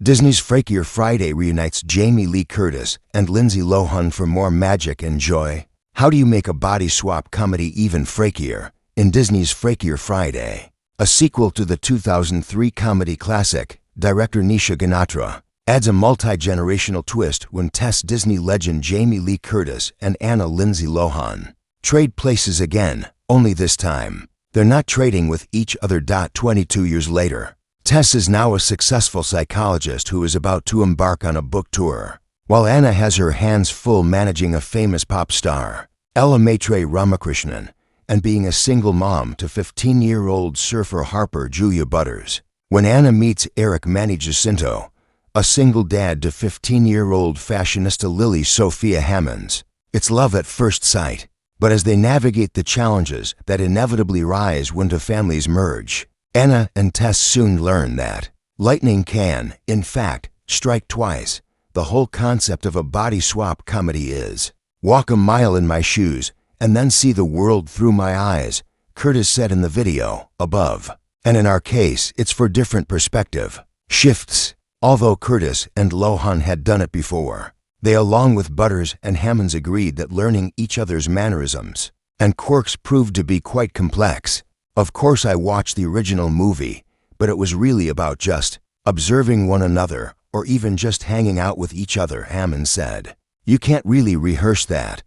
Disney's Freakier Friday reunites Jamie Lee Curtis and Lindsay Lohan for more magic and joy. How do you make a body swap comedy even freakier? In Disney's Freakier Friday, a sequel to the 2003 comedy classic, director Nisha Ganatra adds a multi-generational twist when Tess Disney legend Jamie Lee Curtis and Lindsay Lohan trade places again, only this time they're not trading with each other. 22 years later, Tess is now a successful psychologist who is about to embark on a book tour, while Anna has her hands full managing a famous pop star, Ella Maitre Ramakrishnan, and being a single mom to 15-year-old surfer Harper Julia Butters. When Anna meets Eric Manny Jacinto, a single dad to 15-year-old fashionista Lily Sophia Hammonds, it's love at first sight. But as they navigate the challenges that inevitably rise when two families merge, Anna and Tess soon learn that lightning can, in fact, strike twice. The whole concept of a body swap comedy is, walk a mile in my shoes and then see the world through my eyes, Curtis said in the video above. And in our case, it's for different perspective shifts. Although Curtis and Lohan had done it before, they, along with Butters and Hammonds, agreed that learning each other's mannerisms and quirks proved to be quite complex. Of course, I watched the original movie, but it was really about just observing one another or even just hanging out with each other, Hammonds said. You can't really rehearse that.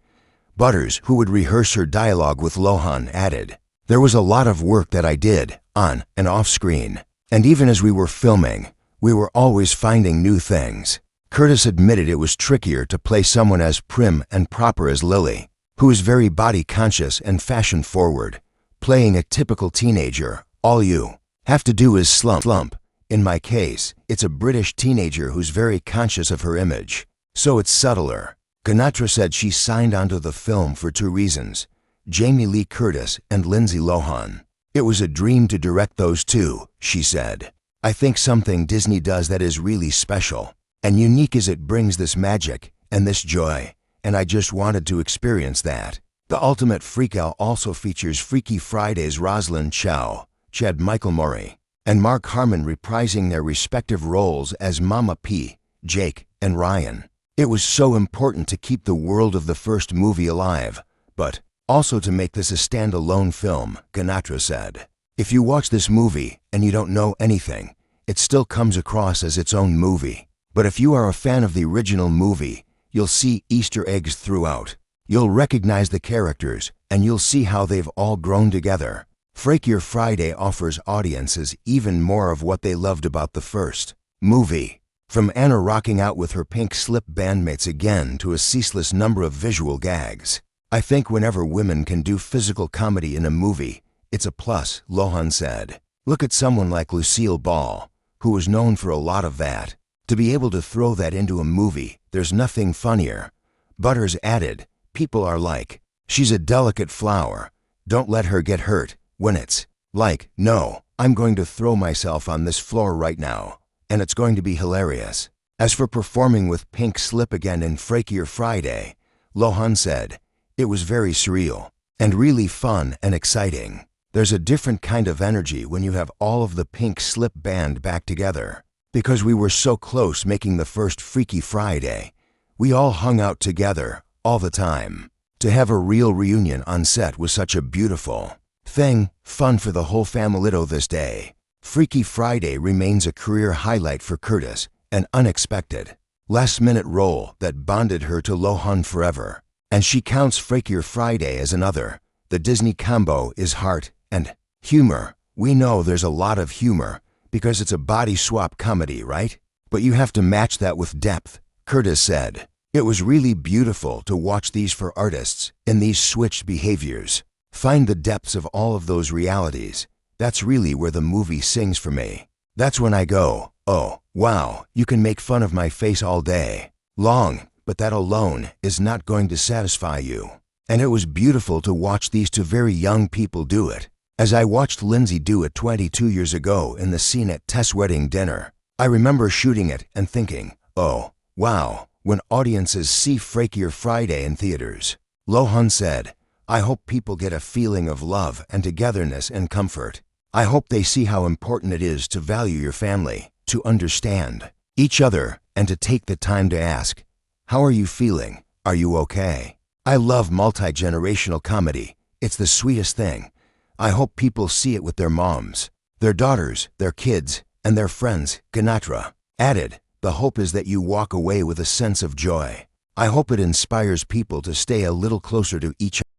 Butters, who would rehearse her dialogue with Lohan, added, there was a lot of work that I did, on and off screen, and even as we were filming, we were always finding new things. Curtis admitted it was trickier to play someone as prim and proper as Lily, who is very body conscious and fashion forward. Playing a typical teenager, all you have to do is slump. In my case, it's a British teenager who's very conscious of her image, so it's subtler. Ganatra said she signed onto the film for two reasons: Jamie Lee Curtis and Lindsay Lohan. It was a dream to direct those two, she said. I think something Disney does that is really special and unique is it brings this magic and this joy, and I just wanted to experience that. The Ultimate Freakout also features Freaky Friday's Rosalind Chow, Chad Michael Murray, and Mark Harmon reprising their respective roles as Mama P, Jake, and Ryan. It was so important to keep the world of the first movie alive, but also to make this a standalone film, Ganatra said. If you watch this movie and you don't know anything, it still comes across as its own movie. But if you are a fan of the original movie, you'll see Easter eggs throughout. You'll recognize the characters, and you'll see how they've all grown together. Freakier Friday offers audiences even more of what they loved about the first movie. From Anna rocking out with her pink slip bandmates again to a ceaseless number of visual gags. I think whenever women can do physical comedy in a movie, it's a plus, Lohan said. Look at someone like Lucille Ball, who was known for a lot of that. To be able to throw that into a movie, there's nothing funnier. Butters added, people are like, she's a delicate flower. Don't let her get hurt. When it's like, no, I'm going to throw myself on this floor right now, and it's going to be hilarious. As for performing with pink slip again in Freakier Friday, Lohan said, it was very surreal and really fun and exciting. There's a different kind of energy when you have all of the pink slip band back together. Because we were so close making the first Freaky Friday, we all hung out together all the time. To have a real reunion on set was such a beautiful thing, fun for the whole familito this day. Freaky Friday remains a career highlight for Curtis, an unexpected, last-minute role that bonded her to Lohan forever. And she counts Freakier Friday as another. The Disney combo is heart and humor. We know there's a lot of humor, because it's a body swap comedy, right? But you have to match that with depth, Curtis said. It was really beautiful to watch these four artists in these switched behaviors find the depths of all of those realities. That's really where the movie sings for me. That's when I go, oh, wow, you can make fun of my face all day long, but that alone is not going to satisfy you. And it was beautiful to watch these two very young people do it. As I watched Lindsay do it 22 years ago in the scene at Tess' wedding dinner, I remember shooting it and thinking, oh, wow, when audiences see Freakier Friday in theaters. Lohan said, I hope people get a feeling of love and togetherness and comfort. I hope they see how important it is to value your family, to understand each other, and to take the time to ask, "How are you feeling? Are you okay?" I love multi-generational comedy. It's the sweetest thing. I hope people see it with their moms, their daughters, their kids, and their friends. Ganatra added, "The hope is that you walk away with a sense of joy. I hope it inspires people to stay a little closer to each other."